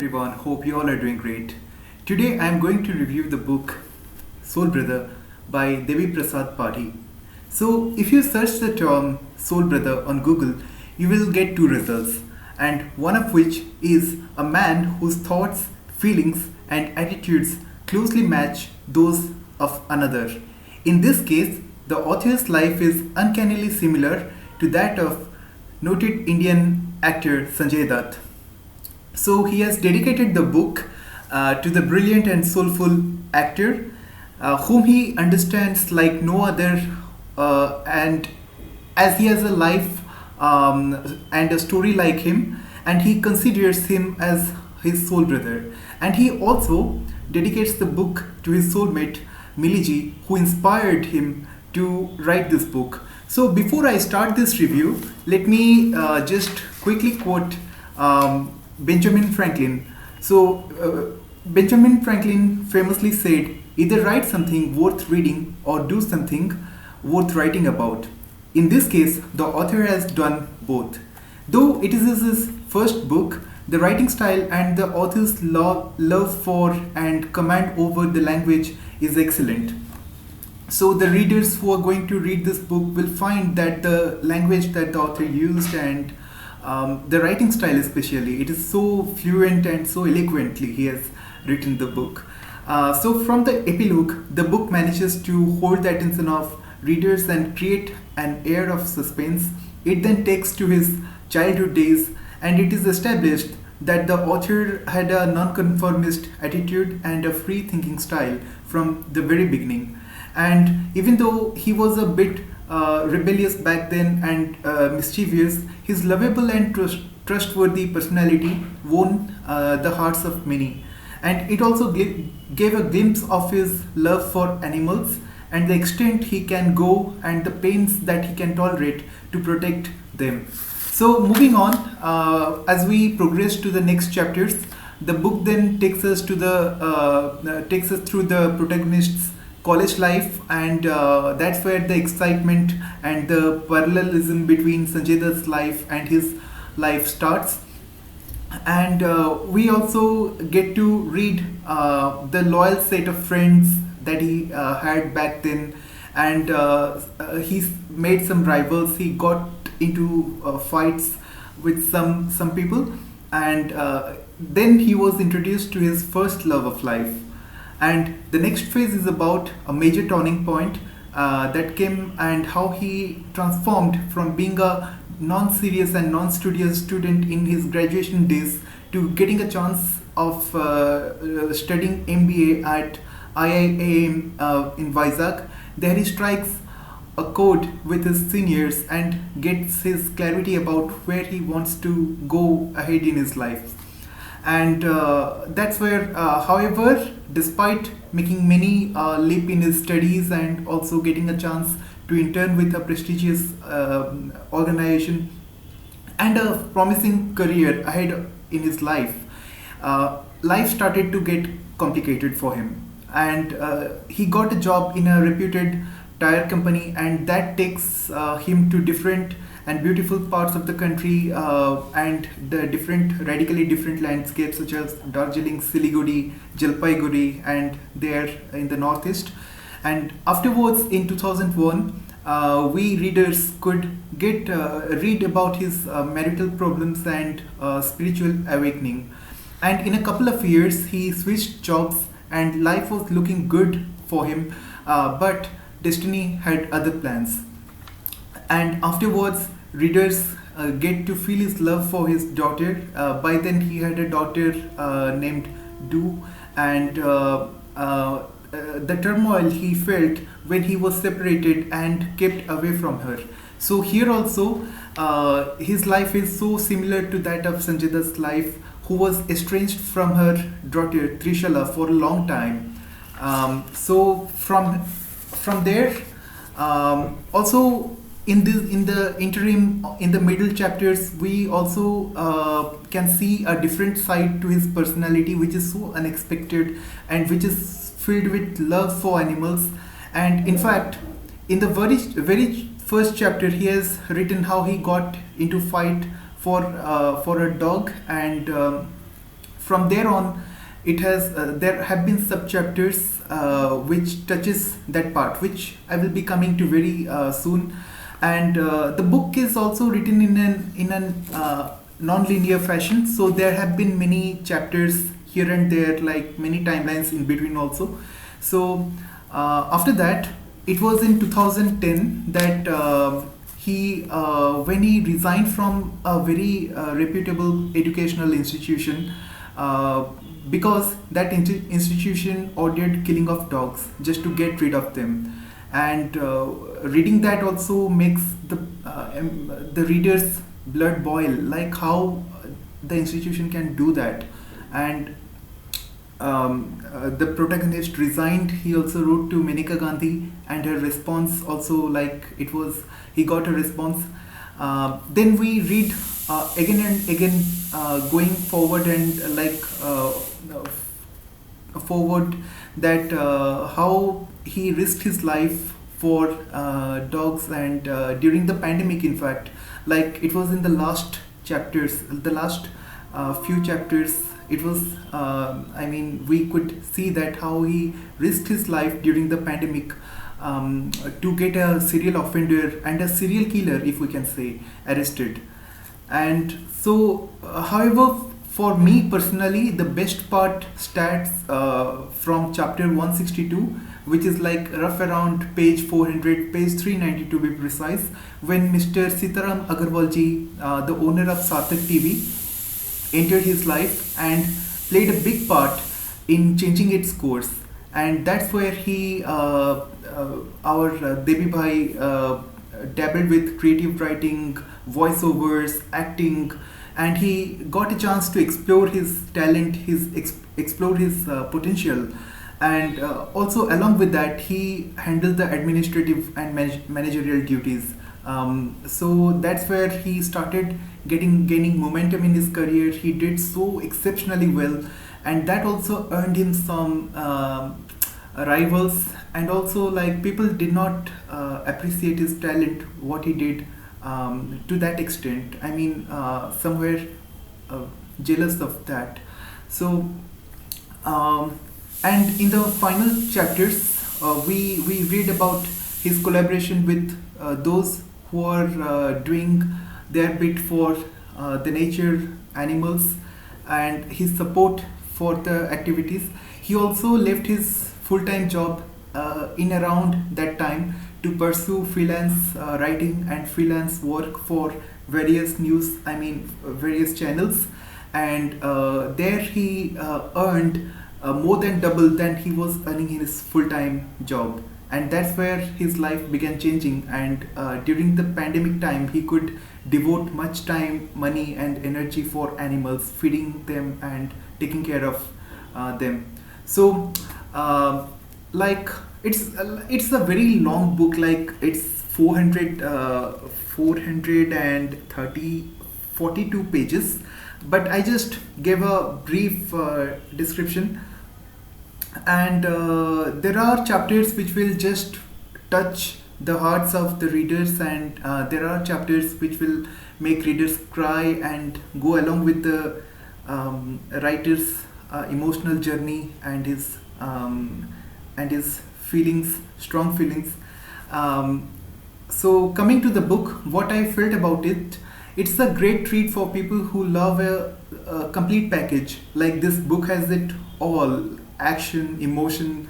Everyone, hope you all are doing great. Today I am going to review the book Soul Brother by Debi Prasad Padhi. So, if you search the term Soul Brother on Google, you will get two results, and one of which is a man whose thoughts, feelings, and attitudes closely match those of another. In this case, the author's life is uncannily similar to that of noted Indian actor Sanjay Dutt. So he has dedicated the book to the brilliant and soulful actor, whom he understands like no other, and as he has a life and a story like him, and he considers him as his soul brother. And he also dedicates the book to his soulmate Miliji, who inspired him to write this book. So before I start this review, let me just quickly quote Benjamin Franklin. Benjamin Franklin famously said, either write something worth reading or do something worth writing about. In this case, the author has done both. Though it is his first book, the writing style and the author's love for and command over the language is excellent. So the readers who are going to read this book will find that the language that the author used and the writing style especially, it is so fluent and so eloquently he has written the book. So from the epilogue, the book manages to hold the attention of readers and create an air of suspense. It then takes to his childhood days, and it is established that the author had a nonconformist attitude and a free thinking style from the very beginning. And even though he was a bit rebellious back then and mischievous, his lovable and trustworthy personality won the hearts of many. And it also gave a glimpse of his love for animals and the extent he can go and the pains that he can tolerate to protect them. So moving on, as we progress to the next chapters, the book then takes us to takes us through the protagonist's college life, and that's where the excitement and the parallelism between Sanjay Dutt's life and his life starts. And we also get to read the loyal set of friends that he had back then, and he's made some rivals. He got into fights with some people, and then he was introduced to his first love of life. And the next phase is about a major turning point that came, and how he transformed from being a non-serious and non-studious student in his graduation days to getting a chance of studying MBA at IIM in Vizag. There he strikes a chord with his seniors and gets his clarity about where he wants to go ahead in his life. And that's where, however, despite making many leap in his studies and also getting a chance to intern with a prestigious organization and a promising career ahead in his life, life started to get complicated for him. And he got a job in a reputed tire company, and that takes him to different and beautiful parts of the country, and the radically different landscapes such as Darjeeling, Siliguri, Jalpaiguri, and there in the northeast. And afterwards, in 2001, we readers could read about his marital problems and spiritual awakening. And in a couple of years, he switched jobs, and life was looking good for him, but destiny had other plans. And afterwards, readers get to feel his love for his daughter. By then he had a daughter named Du, and the turmoil he felt when he was separated and kept away from her. So here also, his life is so similar to that of Sanjay Dutt's life, who was estranged from her daughter Trishala for a long time. So from there, also in the interim, in the middle chapters, we also can see a different side to his personality, which is so unexpected and which is filled with love for animals. And in fact, in the very first chapter, he has written how he got into fight for a dog, and from there on, it has there have been sub chapters which touches that part, which I will be coming to very soon. And the book is also written in an non-linear fashion, so there have been many chapters here and there, like many timelines in between also. So after that, it was in 2010 that when he resigned from a very reputable educational institution, uh, because that institution ordered killing of dogs just to get rid of them. And reading that also makes the reader's blood boil, like how the institution can do that. And the protagonist resigned. He also wrote to Maneka Gandhi, and her response also, like, it was, he got a response. Then we read again and again, going forward, and forward, that how he risked his life for dogs. And during the pandemic, in fact, like, it was in the last chapters, the last few chapters, it was we could see that how he risked his life during the pandemic, to get a serial offender and a serial killer, if we can say, arrested. And so, however, for me personally, the best part starts from chapter 162, which is like rough around page 400, page 390 to be precise, when Mr. Sitaram Agarwalji, the owner of Sarthak TV, entered his life and played a big part in changing its course. And that's where our Debi Bhai, dabbled with creative writing, voiceovers, acting, and he got a chance to explore his talent, explore his potential. And also, along with that, he handled the administrative and managerial duties. So that's where he started gaining momentum in his career. He did so exceptionally well, and that also earned him some rivals. And also, like, people did not appreciate his talent, what he did, to that extent. Somewhere jealous of that. So, and in the final chapters, we read about his collaboration with those who are doing their bit for the nature, animals, and his support for the activities. He also left his full-time job in around that time to pursue freelance writing and freelance work for various various channels. And there he earned more than double than he was earning in his full-time job. And that's where his life began changing. And during the pandemic time, he could devote much time, money, and energy for animals, feeding them and taking care of them. So, like, it's a very long book. Like, it's 430 42 pages, but I just gave a brief description. And there are chapters which will just touch the hearts of the readers, and there are chapters which will make readers cry and go along with the writer's emotional journey and his feelings, strong feelings. So, coming to the book, what I felt about it, it's a great treat for people who love a complete package. Like, this book has it all: action, emotion,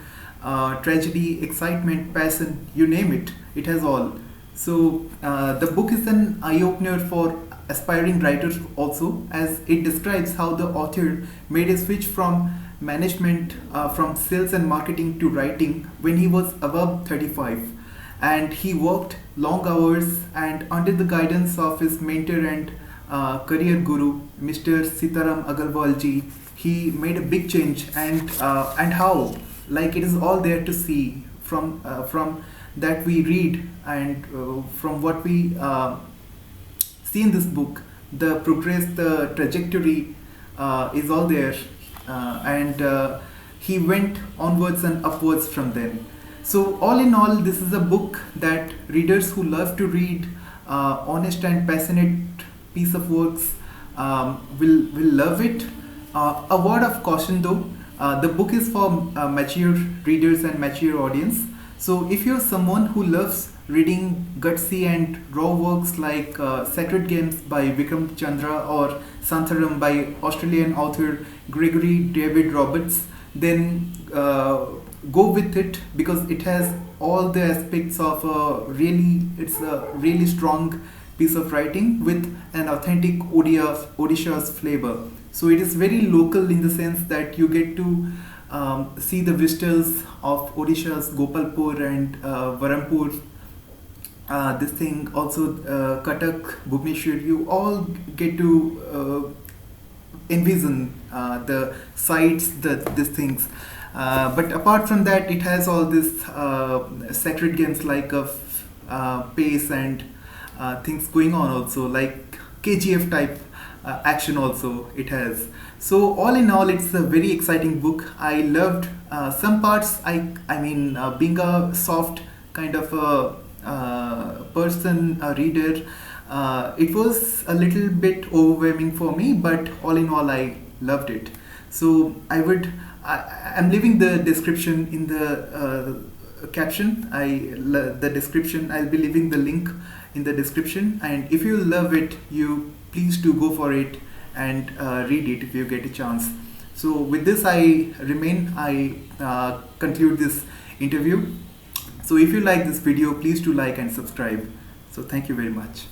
tragedy, excitement, passion, you name it, it has all. So, the book is an eye opener for aspiring writers also, as it describes how the author made a switch from management, from sales and marketing, to writing when he was above 35. And he worked long hours, and under the guidance of his mentor and career guru, Mr. Sitaram Agarwalji, he made a big change. And how, like, it is all there to see from that we read, and from what we see in this book. The progress, the trajectory is all there. And he went onwards and upwards from then. So, all in all, this is a book that readers who love to read honest and passionate piece of works will love it. A word of caution though, the book is for mature readers and mature audience. So if you're someone who loves reading gutsy and raw works like Sacred Games by Vikram Chandra or Santharam by Australian author Gregory David Roberts, then go with it, because it has all the aspects of it's a really strong piece of writing with an authentic Odisha's flavor. So it is very local in the sense that you get to see the vistas of Odisha's Gopalpur and Varampur. This thing also Katak, Bhubaneswar. You all get to envision the sights, these things. But apart from that, it has all this sacred games like of pace and things going on also, like KGF type action also it has. So all in all, it's a very exciting book. I loved some parts. Being a soft kind of a person, a reader, it was a little bit overwhelming for me, but all in all, I loved it. So I'm leaving the description in the caption. The description. I'll be leaving the link in the description, and if you love it, you please do go for it and read it if you get a chance. So with this, I conclude this interview. So if you like this video, please do like and subscribe. So thank you very much.